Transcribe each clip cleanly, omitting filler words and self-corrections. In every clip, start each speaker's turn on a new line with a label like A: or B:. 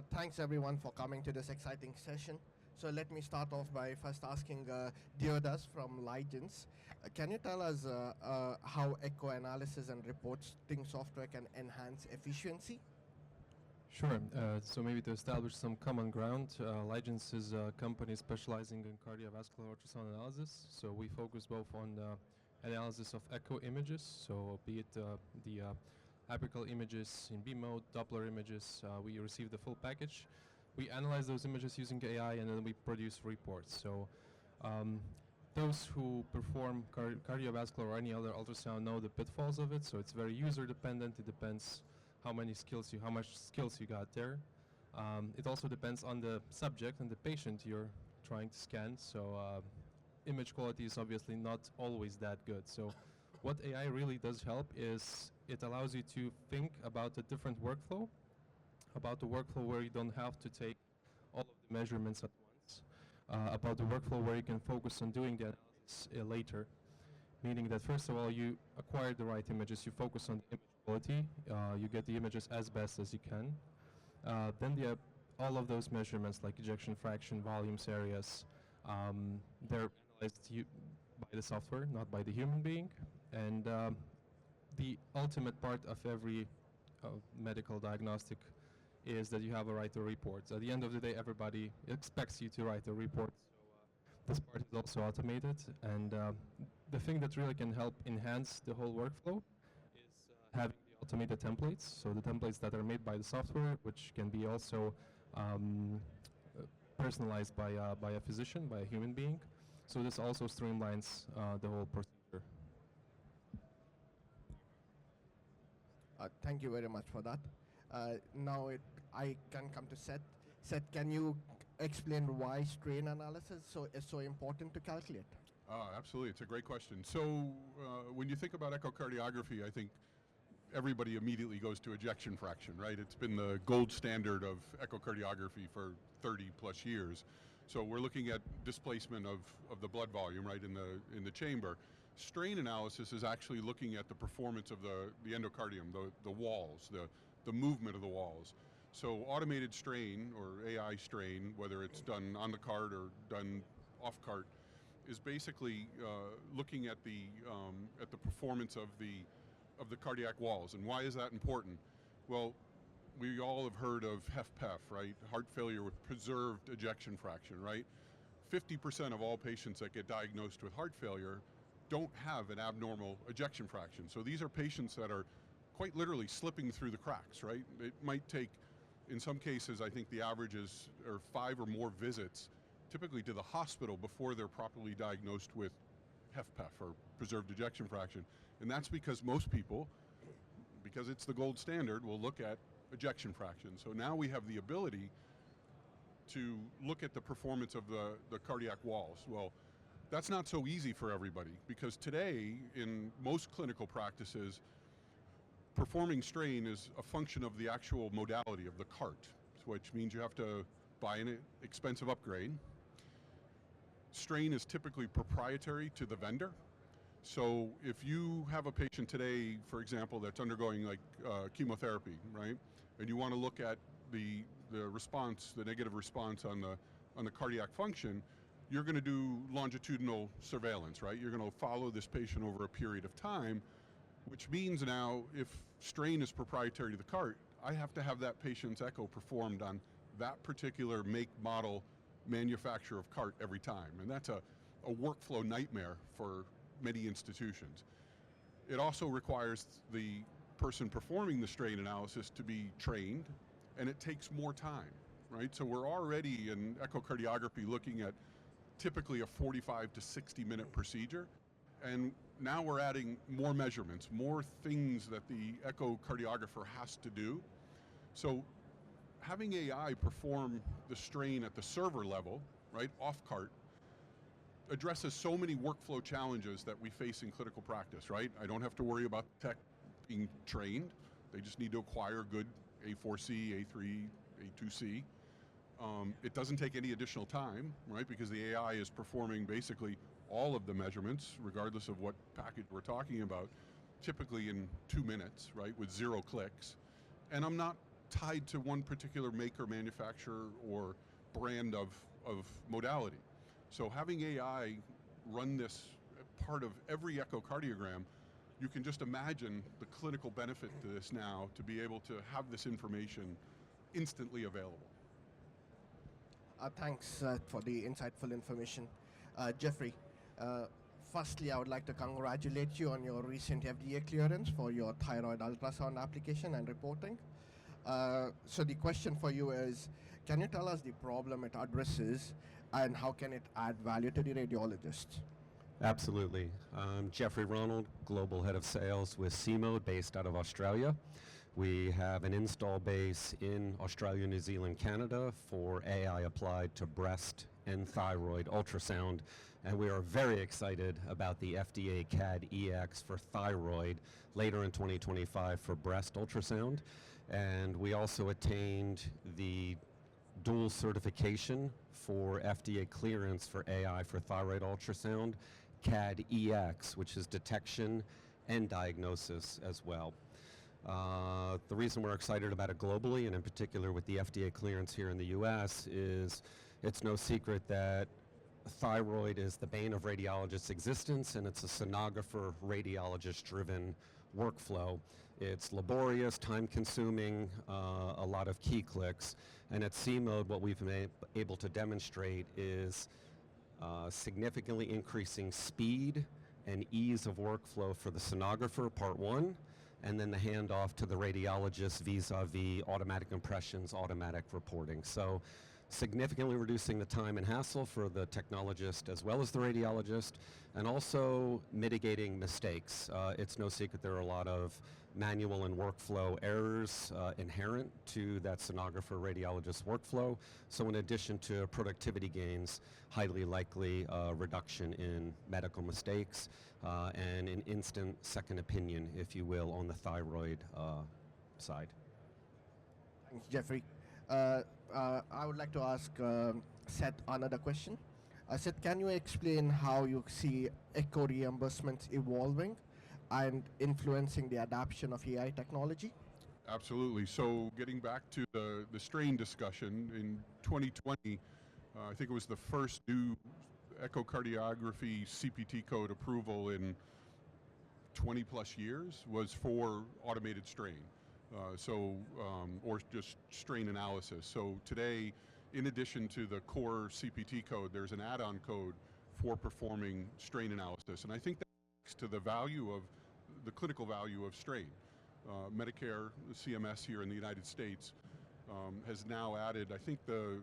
A: Thanks everyone for coming to this exciting session. So let me start off by first asking Deodas from Ligence. Can you tell us how echo analysis and reporting software can enhance efficiency?
B: Sure. So maybe to establish some common ground, Ligence is a company specializing in cardiovascular ultrasound analysis. So we focus both on the analysis of echo images, so be it the apical images in B mode, Doppler images, we receive the full package. We analyze those images using AI and then we produce reports. So those who perform cardiovascular or any other ultrasound know the pitfalls of it. So it's very user dependent. It depends how much skills you got there. It also depends on the subject and the patient you're trying to scan. So image quality is obviously not always that good. So what AI really does help is it allows you to think about a different workflow, about the workflow where you don't have to take all of the measurements at once, about the workflow where you can focus on doing the analysis later. Meaning that first of all, you acquire the right images, you focus on the image quality, you get the images as best as you can. Then all of those measurements like ejection fraction, volumes, areas, they're analyzed by the software, not by the human being. And the ultimate part of every medical diagnostic is that you have a right to reports. At the end of the day, everybody expects you to write a report. This part is also automated, and the thing that really can help enhance the whole workflow is having the automated templates. So the templates that are made by the software, which can be also personalized by a physician, by a human being. So this also streamlines the whole procedure.
A: Thank you very much for that. Now I can come to Seth. Seth, can you explain why strain analysis is so important to calculate?
C: Absolutely, it's a great question. So when you think about echocardiography, I think everybody immediately goes to ejection fraction, right? It's been the gold standard of echocardiography for 30 plus years. So we're looking at displacement of the blood volume, right, in the chamber. Strain analysis is actually looking at the performance of the endocardium, the walls, the movement of the walls. So automated strain or AI strain, whether it's done on the cart or done off cart, is basically looking at the performance of the cardiac walls. And why is that important? Well, we all have heard of HFpEF, right? Heart failure with preserved ejection fraction, right? 50% of all patients that get diagnosed with heart failure don't have an abnormal ejection fraction. So these are patients that are quite literally slipping through the cracks, right? It might take, in some cases, I think the average is 5 or more visits, typically to the hospital, before they're properly diagnosed with HFpEF or preserved ejection fraction. And that's because most people, because it's the gold standard, will look at ejection fraction. So now we have the ability to look at the performance of the cardiac walls. Well, that's not so easy for everybody, because today in most clinical practices, performing strain is a function of the actual modality of the cart, which means you have to buy an expensive upgrade. Strain is typically proprietary to the vendor. So if you have a patient today, for example, that's undergoing like chemotherapy, right? And you want to look at the response, the negative response on the cardiac function, you're going to do longitudinal surveillance, right? You're going to follow this patient over a period of time, which means now if strain is proprietary to the cart, I have to have that patient's echo performed on that particular make, model, manufacturer of cart every time. And that's a workflow nightmare for many institutions. It also requires the person performing the strain analysis to be trained, and it takes more time, right? So we're already in echocardiography looking at typically a 45 to 60 minute procedure. And now we're adding more measurements, more things that the echocardiographer has to do. So having AI perform the strain at the server level, right, off cart, addresses so many workflow challenges that we face in clinical practice, right? I don't have to worry about tech being trained. They just need to acquire good A4C, A3, A2C. It doesn't take any additional time, right? Because the AI is performing basically all of the measurements, regardless of what package we're talking about, typically in 2 minutes, right? With 0 clicks. And I'm not tied to one particular maker, manufacturer, or brand of modality. So having AI run this part of every echocardiogram, you can just imagine the clinical benefit to this now, to be able to have this information instantly available.
A: Thanks for the insightful information. Jeffrey, firstly, I would like to congratulate you on your recent FDA clearance for your thyroid ultrasound application and reporting. So the question for you is, can you tell us the problem it addresses and how can it add value to the radiologist?
D: Absolutely. I'm Jeffrey Ronald, Global Head of Sales with C-Mode, based out of Australia. We have an install base in Australia, New Zealand, Canada for AI applied to breast and thyroid ultrasound. And we are very excited about the FDA CAD EX for thyroid later in 2025 for breast ultrasound. And we also attained the dual certification for FDA clearance for AI for thyroid ultrasound, CAD EX, which is detection and diagnosis as well. The reason we're excited about it globally, and in particular with the FDA clearance here in the US, is it's no secret that thyroid is the bane of radiologists' existence, and it's a sonographer radiologist-driven workflow. It's laborious, time-consuming, a lot of key clicks, and at C-Mode what we've been able to demonstrate is significantly increasing speed and ease of workflow for the sonographer, part one, and then the handoff to the radiologist vis-a-vis automatic impressions, automatic reporting. So significantly reducing the time and hassle for the technologist as well as the radiologist, and also mitigating mistakes. It's no secret there are a lot of manual and workflow errors inherent to that sonographer radiologist workflow. So in addition to productivity gains, highly likely reduction in medical mistakes and an instant second opinion, if you will, on the thyroid side.
A: Thanks, Jeffrey. I would like to ask Seth another question. Seth, can you explain how you see echo reimbursements evolving and influencing the adoption of AI technology?
C: Absolutely. So getting back to the strain discussion, in 2020, I think it was the first new echocardiography CPT code approval in 20 plus years was for automated strain. Or just strain analysis. So today, in addition to the core CPT code, there's an add-on code for performing strain analysis. And I think that speaks to the value of, the clinical value of strain. Medicare, CMS here in the United States has now added, I think the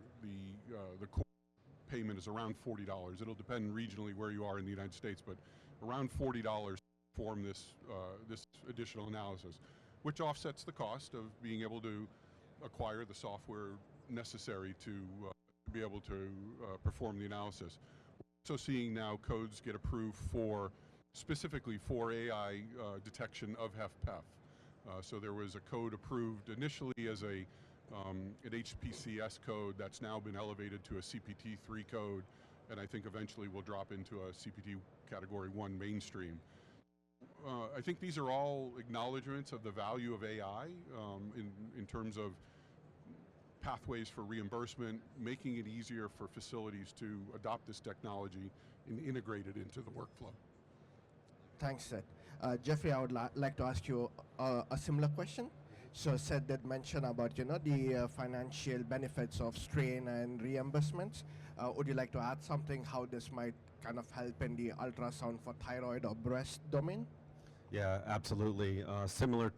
C: core payment is around $40. It'll depend regionally where you are in the United States, but around $40 to perform this additional analysis, which offsets the cost of being able to acquire the software necessary to be able to perform the analysis. We're also seeing now codes get approved for, specifically for AI detection of HFpEF. So there was a code approved initially as an HPCS code that's now been elevated to a CPT-3 code, and I think eventually will drop into a CPT Category 1 mainstream. I think these are all acknowledgments of the value of AI in terms of pathways for reimbursement, making it easier for facilities to adopt this technology and integrate it into the workflow.
A: Thanks, Seth. Jeffrey, I would like to ask you a similar question. So Seth did mention about the financial benefits of strain and reimbursements. Would you like to add something how this might kind of help in the ultrasound for thyroid or breast domain?
D: Yeah, absolutely. Similar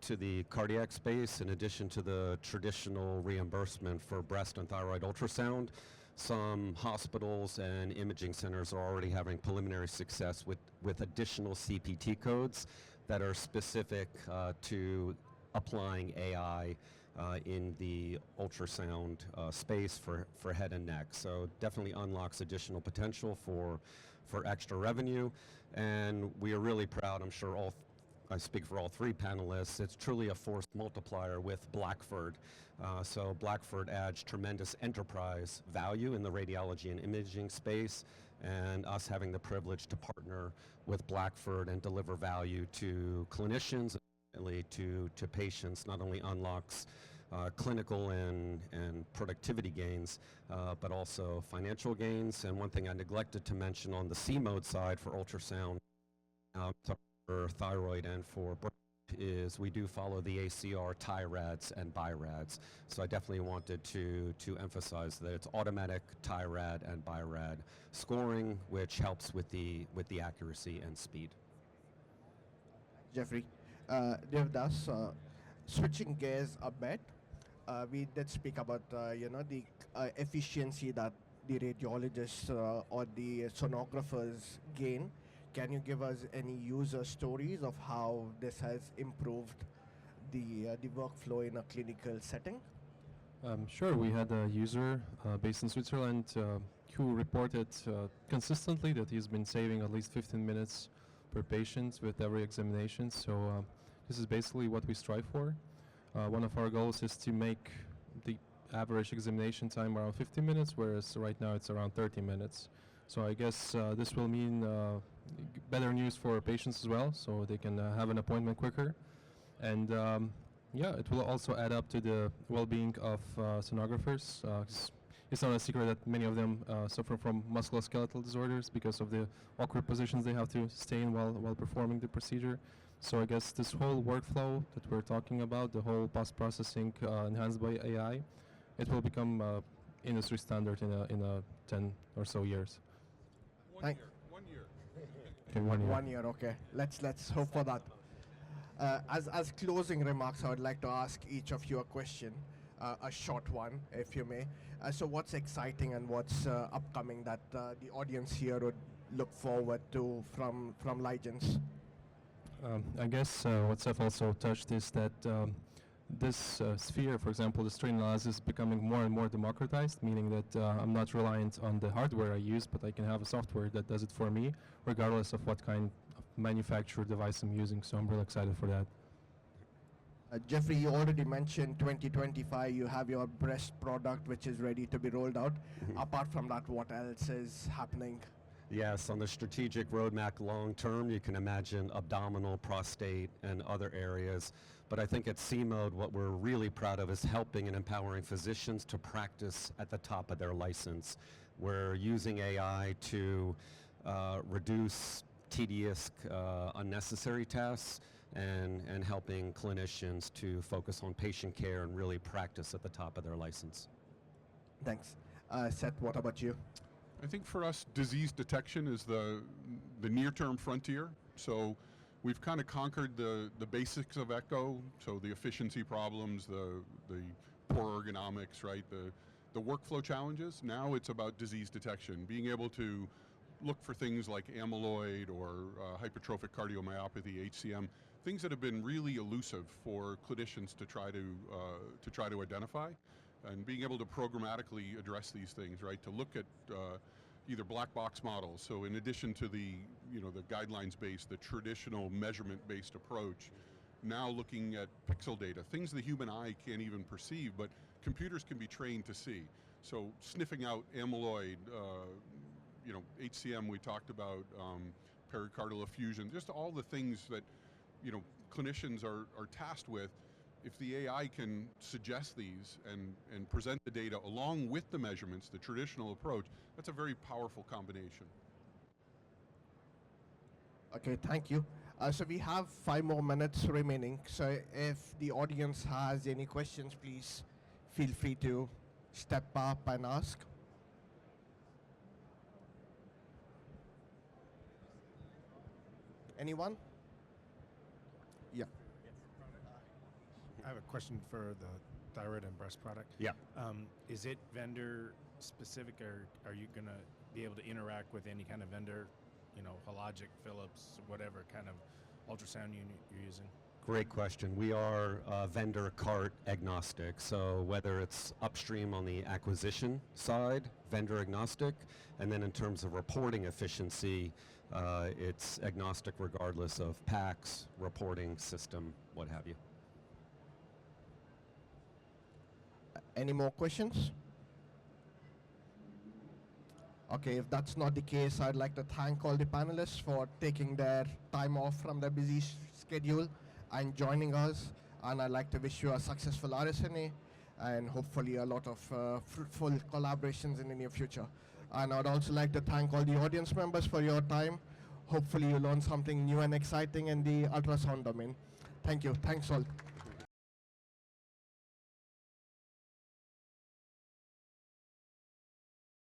D: to the cardiac space, in addition to the traditional reimbursement for breast and thyroid ultrasound, some hospitals and imaging centers are already having preliminary success with additional CPT codes that are specific to applying AI in the ultrasound space for head and neck. So definitely unlocks additional potential for extra revenue. And we are really proud, I'm sure I speak for all three panelists, it's truly a force multiplier with Blackford. So Blackford adds tremendous enterprise value in the radiology and imaging space, and us having the privilege to partner with Blackford and deliver value to clinicians, to patients, not only unlocks clinical and productivity gains, but also financial gains. And one thing I neglected to mention on the C-mode side for ultrasound, for thyroid and for breast, is we do follow the ACR TIRADS and BIRADS. So I definitely wanted to emphasize that it's automatic TIRAD and BIRAD scoring, which helps with the accuracy and speed.
A: Jeffrey. Devdas, switching gears a bit, we did speak about the efficiency that the radiologists or the sonographers gain. Can you give us any user stories of how this has improved the workflow in a clinical setting?
B: Sure, we had a user based in Switzerland who reported consistently that he's been saving at least 15 minutes per patient with every examination. So this is basically what we strive for. One of our goals is to make the average examination time around 15 minutes, whereas right now it's around 30 minutes. So I guess this will mean better news for patients as well, so they can have an appointment quicker. And yeah, it will also add up to the well-being of sonographers. It's not a secret that many of them suffer from musculoskeletal disorders because of the awkward positions they have to stay in while performing the procedure. So I guess this whole workflow that we're talking about, the whole post-processing enhanced by AI, it will become industry standard in a 10 or so years.
C: 1 year. 1 year.
B: Okay, 1 year.
A: 1 year, okay. Let's hope for that. As closing remarks, I would like to ask each of you a question, a short one, if you may. So what's exciting and what's upcoming that the audience here would look forward to from Ligence?
B: I guess what Seth also touched is that this sphere, for example, the strain analysis, is becoming more and more democratized, meaning that I'm not reliant on the hardware I use, but I can have a software that does it for me, regardless of what kind of manufacturer device I'm using. So I'm really excited for that.
A: Jeffrey, you already mentioned 2025, you have your breast product which is ready to be rolled out. Apart from that, what else is happening?
D: Yes, on the strategic roadmap long term, you can imagine abdominal, prostate, and other areas. But I think at C-Mode, what we're really proud of is helping and empowering physicians to practice at the top of their license. We're using AI to reduce tedious, unnecessary tasks and helping clinicians to focus on patient care and really practice at the top of their license.
A: Thanks. Seth, what about you?
C: I think for us, disease detection is the near-term frontier. So we've kind of conquered the basics of echo, so the efficiency problems, the poor ergonomics, right? The workflow challenges. Now it's about disease detection, being able to look for things like amyloid or hypertrophic cardiomyopathy, HCM, things that have been really elusive for clinicians to try to identify. And being able to programmatically address these things, right? To look at either black box models. So in addition to the guidelines-based, the traditional measurement-based approach, now looking at pixel data, things the human eye can't even perceive, but computers can be trained to see. So sniffing out amyloid, HCM we talked about, pericardial effusion, just all the things that clinicians are tasked with. If the AI can suggest these and present the data along with the measurements, the traditional approach, that's a very powerful combination.
A: Okay, thank you. So we have 5 more minutes remaining. So if the audience has any questions, please feel free to step up and ask. Anyone? Yeah.
E: I have a question for the thyroid and breast product.
D: Yeah.
E: Is it vendor specific, or are you going to be able to interact with any kind of vendor, Hologic, Philips, whatever kind of ultrasound unit you're using?
D: Great question. We are vendor cart agnostic. So whether it's upstream on the acquisition side, vendor agnostic, and then in terms of reporting efficiency, it's agnostic regardless of PACS, reporting system, what have you.
A: Any more questions? Okay, if that's not the case, I'd like to thank all the panelists for taking their time off from their busy schedule and joining us. And I'd like to wish you a successful RSNA and hopefully a lot of fruitful collaborations in the near future. And I'd also like to thank all the audience members for your time. Hopefully you learned something new and exciting in the ultrasound domain. Thank you. Thanks all.